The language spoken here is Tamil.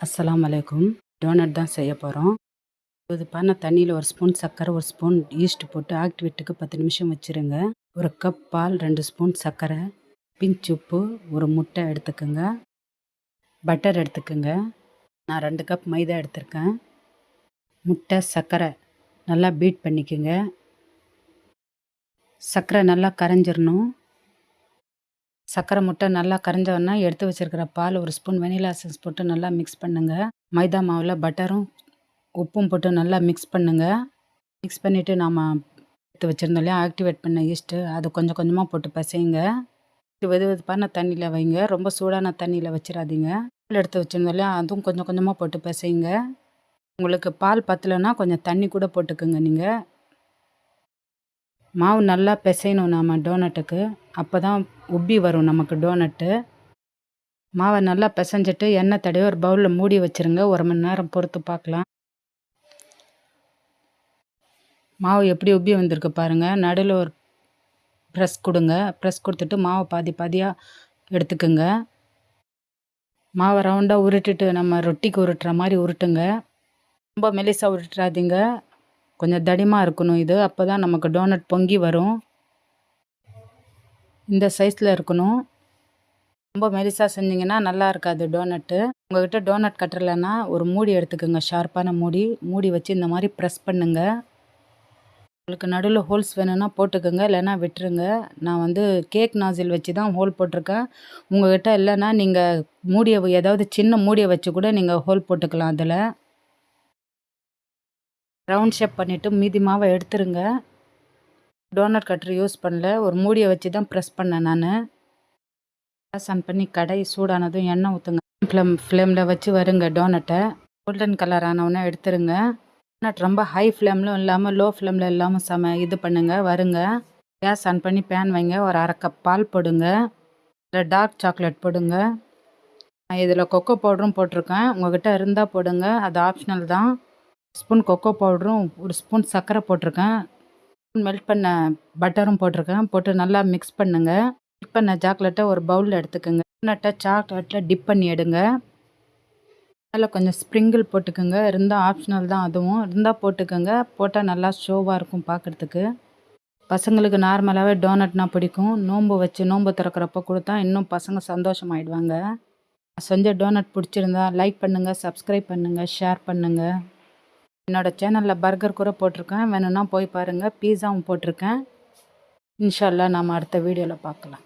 அஸ்ஸலாமு அலைக்கும். டோனட் தான் செய்ய போகிறோம். வெதுப்பான தண்ணியில் 1 ஸ்பூன் சர்க்கரை, 1 ஸ்பூன் ஈஸ்ட் போட்டு ஆக்டிவேட்டுக்கு 10 நிமிஷம் வச்சுருங்க. 1 கப் பால், 2 ஸ்பூன் சர்க்கரை, பிஞ்ச் உப்பு, 1 முட்டை எடுத்துக்கோங்க. பட்டர் எடுத்துக்கோங்க. நான் 2 கப் மைதா எடுத்திருக்கேன். முட்டை, சர்க்கரை நல்லா பீட் பண்ணிக்கோங்க. சர்க்கரை நல்லா கரைஞ்சிரணும். சர்க்கரை, முட்டை நல்லா கரைஞ்சோன்னா எடுத்து வச்சுருக்கிற பால், 1 ஸ்பூன் வெனிலா எசன்ஸ் போட்டு நல்லா மிக்ஸ் பண்ணுங்கள். மைதா மாவில் பட்டரும் உப்பும் போட்டு நல்லா மிக்ஸ் பண்ணுங்கள். மிக்ஸ் பண்ணிவிட்டு நாம் எடுத்து வச்சுருந்தோம் இல்லையா ஆக்டிவேட் பண்ண ஈஸ்ட்டு, அது கொஞ்சம் கொஞ்சமாக போட்டு பிசையுங்க. வெது வெதுப்பான தண்ணியில் வைங்க, ரொம்ப சூடான தண்ணியில் வச்சிடாதீங்க. பால் எடுத்து வச்சுருந்தோம் இல்லையா அதுவும் கொஞ்சம் கொஞ்சமாக போட்டு பிசையுங்க. உங்களுக்கு பால் பத்தலைன்னா கொஞ்சம் தண்ணி கூட போட்டுக்குங்க. நீங்கள் மாவு நல்லா பிசையணும் நாம் டோனட்டுக்கு, அப்போ தான் உப்பி வரும் நமக்கு டோனட்டு. மாவை நல்லா பிசைஞ்சிட்டு எண்ணெய் தடவி ஒரு பவுலில் மூடி வச்சுருங்க. 1 மணி நேரம் பொறுத்து பார்க்கலாம். மாவு எப்படி உப்பி வந்திருக்கு பாருங்கள். நடுவில் ஒரு ப்ரெஸ் கொடுங்க. ப்ரெஸ் கொடுத்துட்டு மாவை பாதி பாதியாக எடுத்துக்குங்க. மாவை ரவுண்டாக உருட்டிட்டு நம்ம ரொட்டிக்கு உருட்டுற மாதிரி உருட்டுங்க. ரொம்ப மெலிசாக உருட்டுறாதீங்க, கொஞ்சம் தடிமாக இருக்கணும். இது அப்போ தான் நமக்கு டோனட் பொங்கி வரும். இந்த சைஸில் இருக்கணும். ரொம்ப மெலிசாக செஞ்சிங்கன்னா நல்லா இருக்காது டோனட்டு. உங்கள்கிட்ட டோனட் கட்டலைன்னா ஒரு மூடி எடுத்துக்கோங்க, ஷார்ப்பான மூடி வச்சு இந்த மாதிரி ப்ரெஸ் பண்ணுங்கள். உங்களுக்கு நடுவில் ஹோல்ஸ் வேணும்னா போட்டுக்கோங்க, இல்லைன்னா விட்டுருங்க. நான் கேக் நாசில் வச்சு தான் ஹோல் போட்டிருக்கேன். உங்கள்கிட்ட இல்லைன்னா நீங்கள் மூடியை ஏதாவது சின்ன மூடியை வச்சு கூட நீங்கள் ஹோல் போட்டுக்கலாம். அதில் ரவுண்ட் ஷேப் பண்ணிவிட்டு மீதி மாவை எடுத்துருங்க. டோனட் கட்டர் யூஸ் பண்ணல, ஒரு மூடியை வச்சு தான் ப்ரெஸ் பண்ணேன் நான். கேஸ் ஆன் பண்ணி கடாய் சூடானதும் எண்ணெய் ஊற்றுங்க. ஃப்ளேமில் வச்சு வருங்க டோனட்டை. கோல்டன் கலர் ஆனவுடனே எடுத்துருங்க. டோனட் ரொம்ப ஹை ஃப்ளேம்லும் இல்லாமல் லோ ஃப்ளேமில் இல்லாமல் இது பண்ணுங்கள், வருங்க. கேஸ் ஆன் பண்ணி பேன் வைங்க. ஒரு 1/2 கப் பால் போடுங்க. இதில் டார்க் சாக்லேட் போடுங்க. நான் இதில் கொக்கோ பவுடரும் போட்டிருக்கேன். உங்கள்கிட்ட இருந்தால் போடுங்க, அது ஆப்ஷனல் தான். ஸ்பூன் கொக்கோ பவுடரும் 1 ஸ்பூன் சர்க்கரை போட்டிருக்கேன். மெல்ட் பண்ண பட்டரும் போட்டிருக்கேன். போட்டு நல்லா மிக்ஸ் பண்ணுங்கள். மிக்ஸ் பண்ண சாக்லேட்டை ஒரு பவுலில் எடுத்துக்கோங்க. டோனட்டை சாக்லேட்டில் டிப் பண்ணி எடுங்க. அதில் கொஞ்சம் ஸ்ப்ரிங்கிள் போட்டுக்கோங்க. இருந்தால் ஆப்ஷனல் தான், அதுவும் இருந்தால் போட்டுக்கோங்க. போட்டால் நல்லா ஷோவாக இருக்கும் பார்க்குறதுக்கு. பசங்களுக்கு நார்மலாகவே டோனட்னா பிடிக்கும். நோன்பு திறக்கிறப்ப கொடுத்தா இன்னும் பசங்க சந்தோஷமாயிடுவாங்க. செஞ்ச டோனட் பிடிச்சிருந்தா லைக் பண்ணுங்கள், சப்ஸ்கிரைப் பண்ணுங்கள், ஷேர் பண்ணுங்கள். என்னோடய சேனலில் பர்கர் கூட போட்டிருக்கேன், வேணும்னா போய் பாருங்கள். பீஸாவும் போட்டிருக்கேன். இன்ஷா அல்லாஹ் நாம் அடுத்த வீடியோவில் பார்க்கலாம்.